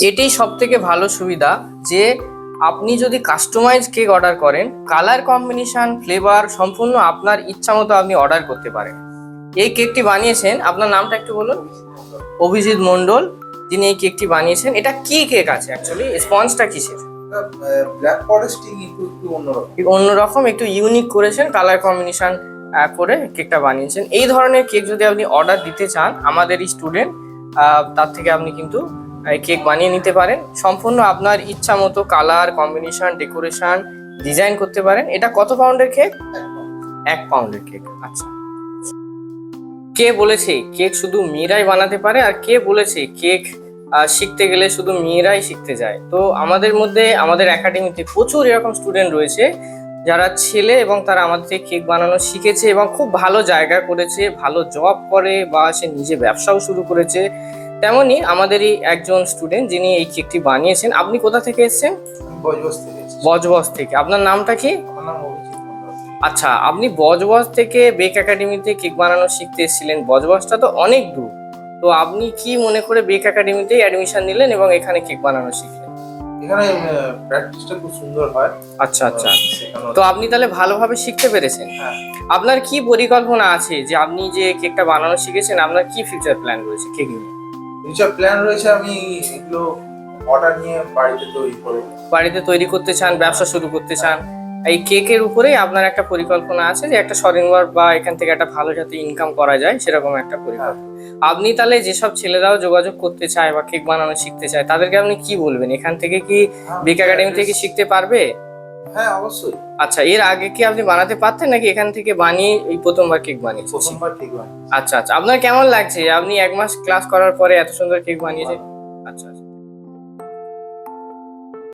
এটাই সব থেকে ভালো সুবিধা যে আপনি যদি কাস্টমাইজ কেক অর্ডার করেন, কালার কম্বিনেশন ফ্লেভার সম্পূর্ণ আপনার ইচ্ছা মতো আপনি অর্ডার করতে পারেন। এই কেকটি বানিয়েছেন, আপনার নামটা একটু বলুন। অভিজিৎ মন্ডল, যিনি এই কেকটি বানিয়েছেন। এটা কি কেক আছে অ্যাকচুয়ালি, স্পঞ্জটা কিসের? ব্ল্যাক ফরেস্টিং একটু অন্যরকম। অন্যরকম একটু ইউনিক করেছেন, কালার কম্বিনেশন করে কেকটা বানিয়েছেন। এই ধরনের কেক যদি আপনি অর্ডার দিতে চান আমাদের এই স্টুডেন্ট, তার থেকে আপনি কিন্তু কেক বানিয়ে নিতে পারেন। সম্পূর্ণ আপনার ইচ্ছা মতো কালার কম্বিনেশন, ডেকোরেশন, ডিজাইন করতে পারেন। এটা কত পাউন্ডের কেক? 1 পাউন্ডের কেক। আচ্ছা, কে বলেছে কেক শুধু মেয়েরাই বানাতে পারে, আর কে বলেছে কেক শিখতে গেলে শুধু মেয়েরাই শিখতে যায়? তো আমাদের মধ্যে, আমাদের একাডেমিতে প্রচুর এরকম স্টুডেন্ট রয়েছে যারা ছেলে এবং তারা আমাদের থেকে কেক বানানো শিখেছে এবং খুব ভালো জায়গা করেছে, ভালো জব করে বা সে নিজে ব্যবসাও শুরু করেছে। তেমনই আমাদেরই একজন স্টুডেন্ট যিনি এই কেকটি বানিয়েছেন। আপনি কোথা থেকে এসেছেন? বজবজ থেকে এসেছি। বজবজ থেকে। আপনার নামটা কি? আমার নাম অভিজিৎ মন্ডল। আচ্ছা, আপনি বজবজ থেকে বেক একাডেমিতে কেক বানানো শিখতে এসেছিলেন। বজবজটা তো অনেক দূর। তো আপনি কি মনে করে বেক একাডেমিতেই অ্যাডমিশন নিলেন এবং এখানে কেক বানানো শিখলেন? এখানে প্র্যাকটিসটা খুব সুন্দর হয়। আচ্ছা আচ্ছা, শেখানো তো আপনি তাহলে ভালোভাবে শিখতে পেরেছেন। হ্যাঁ। আপনার কি পরিকল্পনা আছে যে আপনি যে কেকটা বানানো শিখেছেন, আপনার কি ফিউচার প্ল্যান রয়েছে কেক নিয়ে? ফিউচার প্ল্যান রয়েছে, আমি এগুলো অর্ডার নিয়ে বাড়িতে তৈরি করব। বাড়িতে তৈরি করতে চান, ব্যবসা শুরু করতে চান। এই কেকের উপরেই আপনার একটা পরিকল্পনা আছে যে একটা স্বনির্ভর বা এখান থেকে একটা ভালো যাতে ইনকাম করা যায় সেরকম একটা পরিকল্পনা। আপনি তাহলে যেসব ছেলেরাও যোগাযোগ করতে চায় বা কেক বানানো শিখতে চায় তাদেরকে আপনি কি বলবেন? এখান থেকে কি বেক একাডেমি থেকে শিখতে পারবে? হ্যাঁ, অবশ্যই। আচ্ছা, এর আগে কি আপনি বানাতে পারতেন নাকি এখান থেকে বানিয়ে এই প্রথমবার কেক বানিয়েছেন? প্রথমবার ঠিক হয়। আচ্ছা আচ্ছা, আপনার কেমন লাগছে? আপনি 1 মাস ক্লাস করার পরে এত সুন্দর কেক বানিয়েছেন।